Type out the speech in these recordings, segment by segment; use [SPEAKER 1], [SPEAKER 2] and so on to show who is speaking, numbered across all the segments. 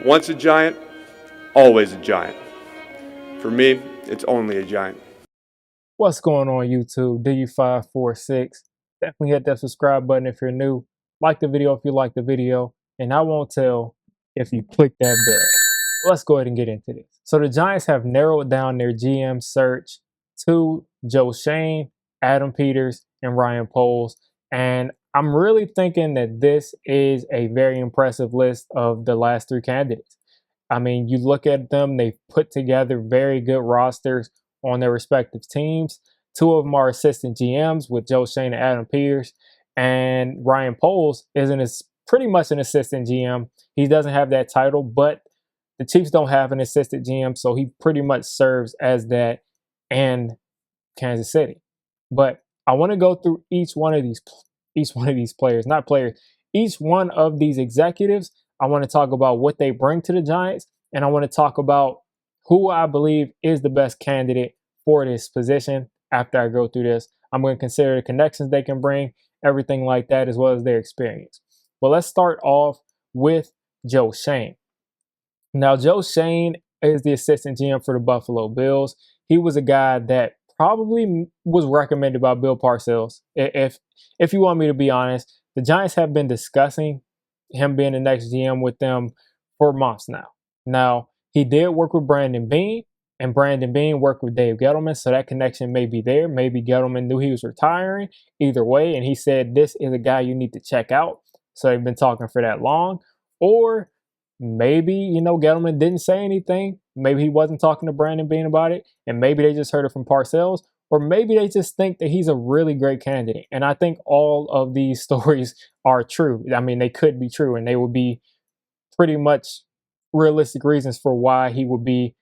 [SPEAKER 1] Once a giant, always a giant. For me, it's only a giant.
[SPEAKER 2] What's going on YouTube? DU546. Definitely hit that subscribe button if you're new. Like the video if you like the video. And I won't tell if you click that bell. Let's go ahead and get into this. So the Giants have narrowed down their GM search to Joe Shane, Adam Peters, and Ryan Poles. And I'm really thinking that this is a very impressive list of the last three candidates. I mean, you look at them, they've put together very good rosters on their respective teams. Two of them are assistant GMs with Joe Shane and Adam Peters. And Ryan Poles is pretty much an assistant GM. He doesn't have that title, but the Chiefs don't have an assistant GM, so he pretty much serves as that in Kansas City. But I want to go through each one of these players, not players, each one of these executives. I want to talk about what they bring to the Giants, and I want to talk about who I believe is the best candidate for this position. After I go through this, I'm going to consider the connections they can bring, everything like that, as well as their experience. But let's start off with Joe Shane. Now, Joe Shane is the assistant GM for the Buffalo Bills. He was a guy that probably was recommended by Bill Parcells. If you want me to be honest, the Giants have been discussing him being the next GM with them for months now. Now, he did work with Brandon Beane, and Brandon Beane worked with Dave Gettleman, so that connection may be there. Maybe Gettleman knew he was retiring. Either way, and he said, this is a guy you need to check out. So they've been talking for that long. Or maybe, Gettleman didn't say anything. Maybe he wasn't talking to Brandon Beane about it, and maybe they just heard it from Parcells. Or maybe they just think that he's a really great candidate. And I think all of these stories are true. I mean, they could be true, and they would be pretty much realistic reasons for why he would be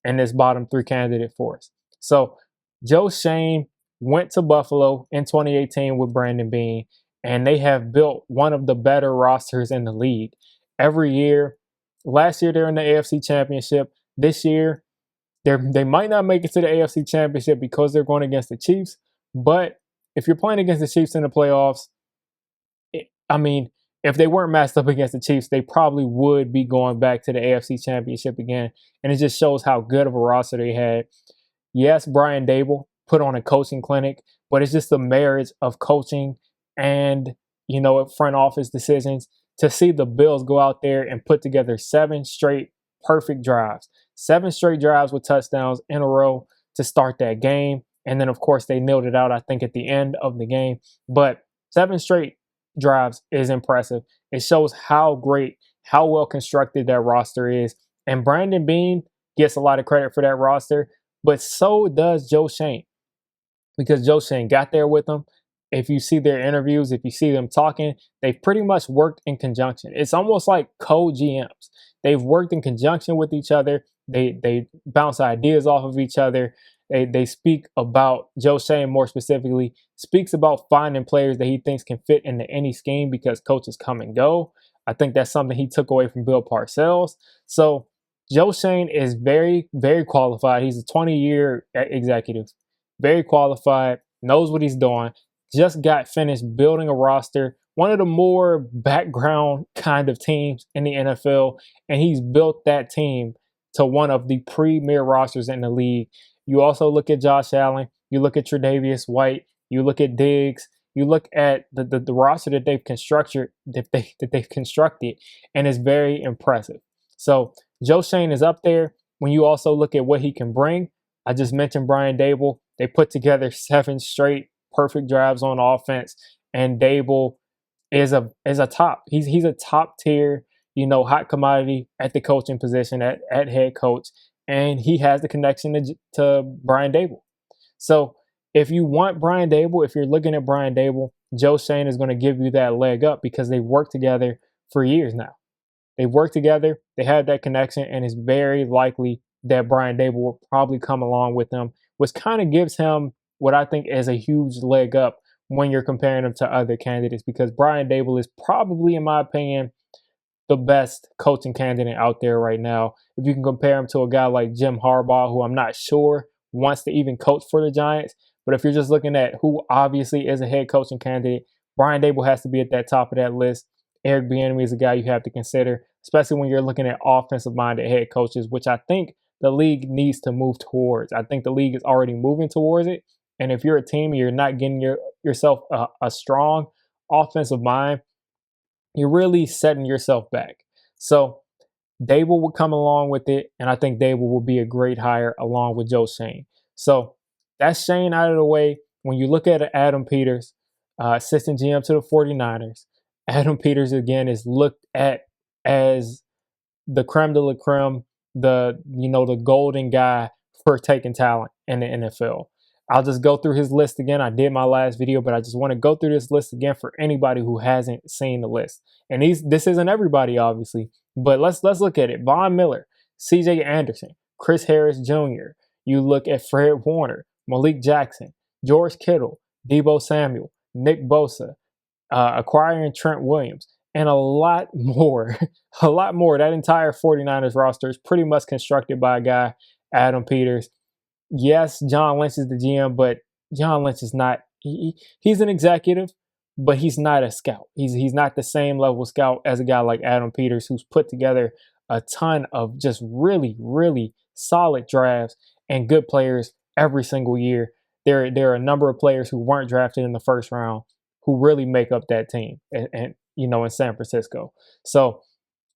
[SPEAKER 2] in this bottom three candidate for us. So Joe Shane went to Buffalo in 2018 with Brandon Beane, and they have built one of the better rosters in the league. Every year, last year they're in the AFC Championship. This year, they might not make it to the AFC Championship because they're going against the Chiefs. But if you're playing against the Chiefs in the playoffs, if they weren't matched up against the Chiefs, they probably would be going back to the AFC Championship again. And it just shows how good of a roster they had. Yes, Brian Dable put on a coaching clinic, but it's just the marriage of coaching and, front office decisions to see the Bills go out there and put together 7 straight perfect drives. 7 straight drives with touchdowns in a row to start that game. And then, of course, they nailed it out, I think, at the end of the game. But 7 straight drives is impressive. It shows how great, how well constructed that roster is. And Brandon Beane gets a lot of credit for that roster, but so does Joe Shane, because Joe Shane got there with them. If you see their interviews, if you see them talking, they've pretty much worked in conjunction. It's almost like co-GMs. They've worked in conjunction with each other. They bounce ideas off of each other. They speak about, Joe Shane more specifically, speaks about finding players that he thinks can fit into any scheme because coaches come and go. I think that's something he took away from Bill Parcells. So Joe Shane is very, very qualified. He's a 20-year executive, very qualified, knows what he's doing, just got finished building a roster, one of the more background kind of teams in the NFL, and he's built that team to one of the premier rosters in the league. You also look at Josh Allen, you look at Tre'Davious White, you look at Diggs, you look at the roster that they've constructed, and it's very impressive. So Joe Shane is up there. When you also look at what he can bring, I just mentioned Brian Dable. They put together 7 straight perfect drives on offense, and Dable is a top. He's a top tier, hot commodity at the coaching position at head coach. And he has the connection to Brian Dable. So if you want Brian Dable, if you're looking at Brian Dable, Joe Shane is going to give you that leg up because they've worked together for years now. They've worked together. They have that connection, and it's very likely that Brian Dable will probably come along with them, which kind of gives him what I think is a huge leg up when you're comparing him to other candidates, because Brian Dable is probably, in my opinion, the best coaching candidate out there right now. If you can compare him to a guy like Jim Harbaugh, who I'm not sure wants to even coach for the Giants, but if you're just looking at who obviously is a head coaching candidate, Brian Dable has to be at that top of that list. Eric Bieniemy is a guy you have to consider, especially when you're looking at offensive-minded head coaches, which I think the league needs to move towards. I think the league is already moving towards it. And if you're a team and you're not getting yourself a strong offensive mind, you're really setting yourself back. So Dable would come along with it, and I think Dable will be a great hire along with Joe Shane. So that's Shane out of the way. When you look at Adam Peters, assistant GM to the 49ers, Adam Peters, again, is looked at as the creme de la creme, the golden guy for taking talent in the NFL. I'll just go through his list again. I did my last video, but I just want to go through this list again for anybody who hasn't seen the list. And this isn't everybody, obviously, but let's look at it. Von Miller, C.J. Anderson, Chris Harris Jr. You look at Fred Warner, Malik Jackson, George Kittle, Deebo Samuel, Nick Bosa, acquiring Trent Williams, and a lot more. A lot more. That entire 49ers roster is pretty much constructed by a guy, Adam Peters. Yes, John Lynch is the GM, but John Lynch is not. He's an executive, but he's not a scout. He's not the same level scout as a guy like Adam Peters, who's put together a ton of just really, really solid drafts and good players every single year. There are a number of players who weren't drafted in the first round who really make up that team, and in San Francisco. So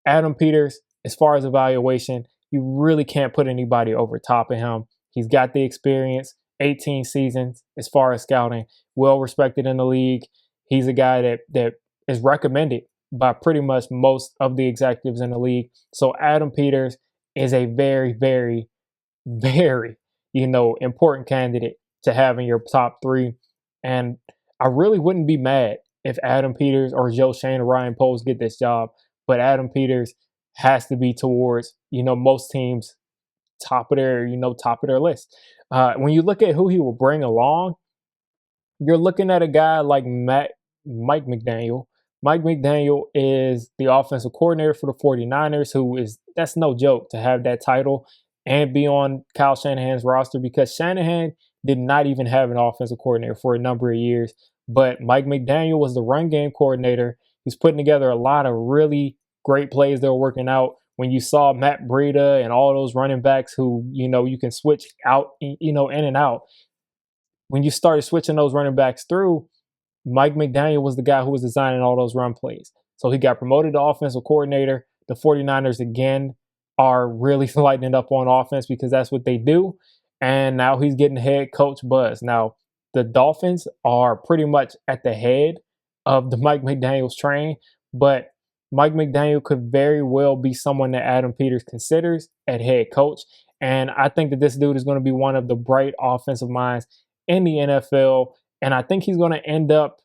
[SPEAKER 2] Adam Peters, as far as evaluation, you really can't put anybody over top of him. He's got the experience, 18 seasons as far as scouting, well respected in the league. He's a guy that is recommended by pretty much most of the executives in the league. So Adam Peters is a very, very, very, important candidate to have in your top three. And I really wouldn't be mad if Adam Peters or Joe Shane or Ryan Poles get this job, but Adam Peters has to be towards, most teams' top of their list. When you look at who he will bring along, you're looking at a guy like Mike McDaniel. Mike McDaniel is the offensive coordinator for the 49ers, that's no joke to have that title and be on Kyle Shanahan's roster, because Shanahan did not even have an offensive coordinator for a number of years. But Mike McDaniel was the run game coordinator. He's putting together a lot of really great plays that were working out. When you saw Matt Breida and all those running backs who, you can switch out, in and out. When you started switching those running backs through, Mike McDaniel was the guy who was designing all those run plays. So he got promoted to offensive coordinator. The 49ers, again, are really lighting up on offense because that's what they do. And now he's getting head coach buzz. Now, the Dolphins are pretty much at the head of the Mike McDaniel's train, but Mike McDaniel could very well be someone that Adam Peters considers at head coach. And I think that this dude is going to be one of the bright offensive minds in the NFL. And I think he's going to end up,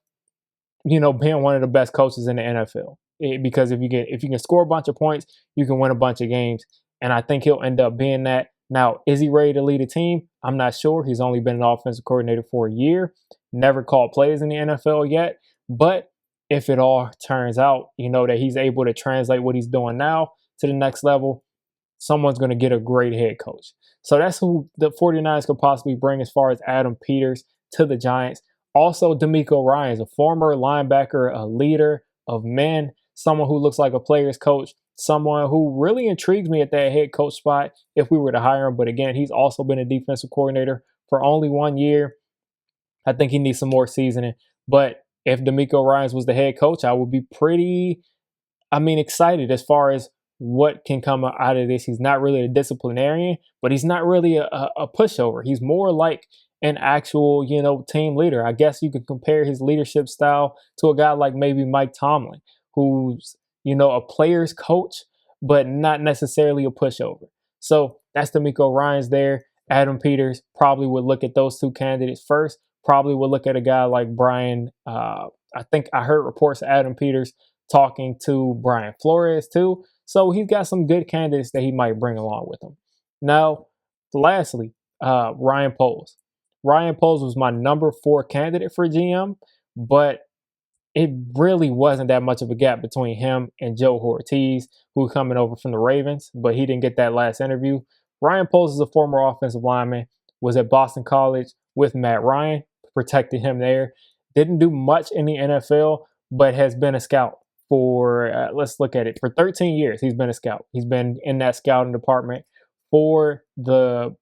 [SPEAKER 2] being one of the best coaches in the NFL. Because if you can score a bunch of points, you can win a bunch of games. And I think he'll end up being that. Now, is he ready to lead a team? I'm not sure. He's only been an offensive coordinator for a year, never called plays in the NFL yet. But if it all turns out, that he's able to translate what he's doing now to the next level, someone's going to get a great head coach. So that's who the 49ers could possibly bring as far as Adam Peters to the Giants. Also, Demiko Ryan is a former linebacker, a leader of men, someone who looks like a player's coach, someone who really intrigues me at that head coach spot if we were to hire him. But again, he's also been a defensive coordinator for only 1 year. I think he needs some more seasoning. But if Demiko Ryans was the head coach, I would be pretty, excited as far as what can come out of this. He's not really a disciplinarian, but he's not really a pushover. He's more like an actual, team leader. I guess you could compare his leadership style to a guy like maybe Mike Tomlin, who's, a player's coach, but not necessarily a pushover. So that's Demiko Ryans there. Adam Peters probably would look at those two candidates first. Probably would look at a guy like Brian. I think I heard reports of Adam Peters talking to Brian Flores too. So he's got some good candidates that he might bring along with him. Now, lastly, Ryan Poles. Ryan Poles was my number 4 candidate for GM, but it really wasn't that much of a gap between him and Joe Ortiz, who was coming over from the Ravens, but he didn't get that last interview. Ryan Poles is a former offensive lineman, was at Boston College with Matt Ryan, protected him there. Didn't do much in the NFL, but has been a scout for, let's look at it, for 13 years. He's been a scout. He's been in that scouting department for the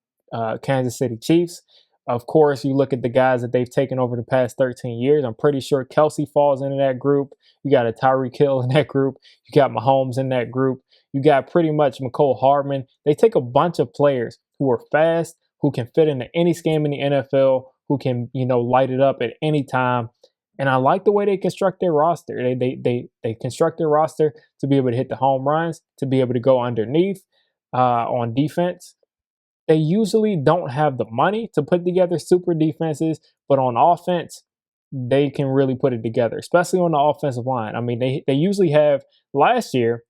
[SPEAKER 2] Kansas City Chiefs. Of course, you look at the guys that they've taken over the past 13 years. I'm pretty sure Kelsey falls into that group. You got a Tyreek Hill in that group. You got Mahomes in that group. You got pretty much McCole Hardman. They take a bunch of players who are fast, who can fit into any scheme in the NFL, who can, light it up at any time. And I like the way they construct their roster. They construct their roster to be able to hit the home runs, to be able to go underneath on defense. They usually don't have the money to put together super defenses, but on offense, they can really put it together, especially on the offensive line. I mean, they usually have, last year,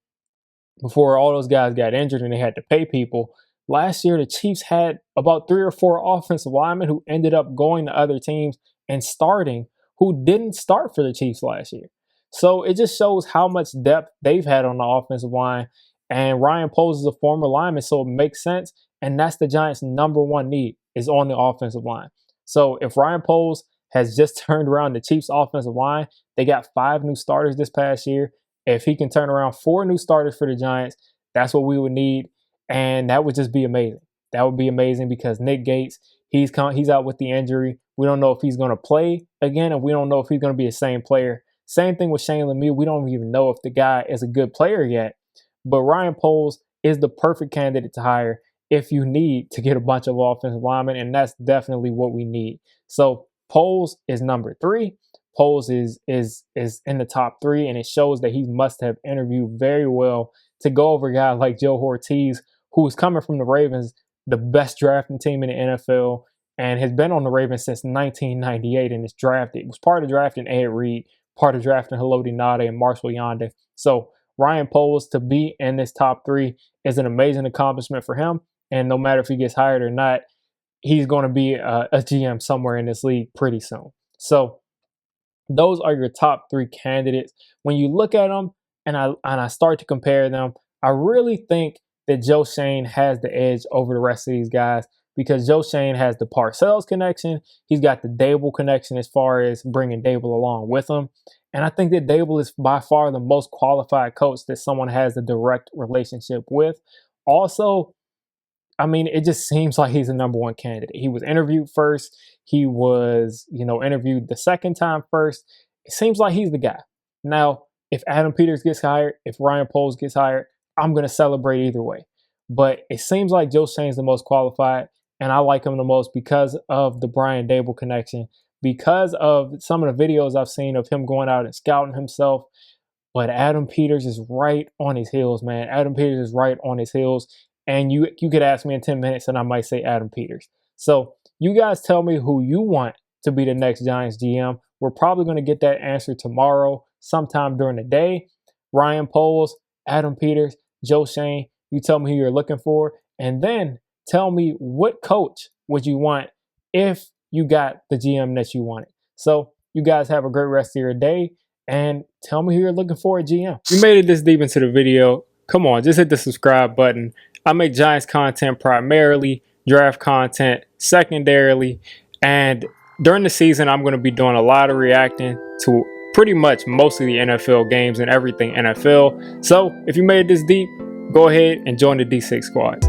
[SPEAKER 2] before all those guys got injured and they had to pay people, last year the Chiefs had about 3 or 4 offensive linemen who ended up going to other teams and starting, who didn't start for the Chiefs last year. So it just shows how much depth they've had on the offensive line. And Ryan Poles is a former lineman, so it makes sense. And that's the Giants' number one need, is on the offensive line. So if Ryan Poles has just turned around the Chiefs' offensive line, they got 5 new starters this past year. If he can turn around 4 new starters for the Giants, that's what we would need. And that would just be amazing. That would be amazing because Nick Gates, he's out with the injury. We don't know if he's going to play again, and we don't know if he's going to be the same player. Same thing with Shane Lemieux. We don't even know if the guy is a good player yet. But Ryan Poles is the perfect candidate to hire if you need to get a bunch of offensive linemen, and that's definitely what we need. So Poles is number 3. Poles is in the top 3, and it shows that he must have interviewed very well to go over a guy like Joe Ortiz, who is coming from the Ravens, the best drafting team in the NFL, and has been on the Ravens since 1998 and is drafted. It was part of drafting Ed Reed, part of drafting Haloti Ngata and Marshall Yonda. So Ryan Poles to be in this top 3 is an amazing accomplishment for him. And no matter if he gets hired or not, he's going to be a GM somewhere in this league pretty soon. So those are your top 3 candidates. When you look at them and I start to compare them, I really think that Joe Schoen has the edge over the rest of these guys because Joe Schoen has the Parcells connection. He's got the Dable connection as far as bringing Dable along with him. And I think that Dable is by far the most qualified coach that someone has a direct relationship with. Also, I mean, it just seems like he's the number 1 candidate. He was interviewed first. He was, interviewed the second time first. It seems like he's the guy. Now, if Adam Peters gets hired, if Ryan Poles gets hired, I'm going to celebrate either way. But it seems like Joe Schoen's the most qualified, and I like him the most because of the Brian Dable connection, because of some of the videos I've seen of him going out and scouting himself. But Adam Peters is right on his heels, man. Adam Peters is right on his heels. And you could ask me in 10 minutes and I might say Adam Peters. So you guys tell me who you want to be the next Giants GM. We're probably going to get that answer tomorrow, sometime during the day. Ryan Poles, Adam Peters, Joe Schoen, you tell me who you're looking for. And then tell me what coach would you want if you got the GM that you wanted. So you guys have a great rest of your day and tell me who you're looking for at GM. You made it this deep into the video. Come on, just hit the subscribe button. I make Giants content primarily, draft content secondarily, and during the season, I'm going to be doing a lot of reacting to pretty much most of the NFL games and everything NFL. So if you made it this deep, go ahead and join the D6 squad.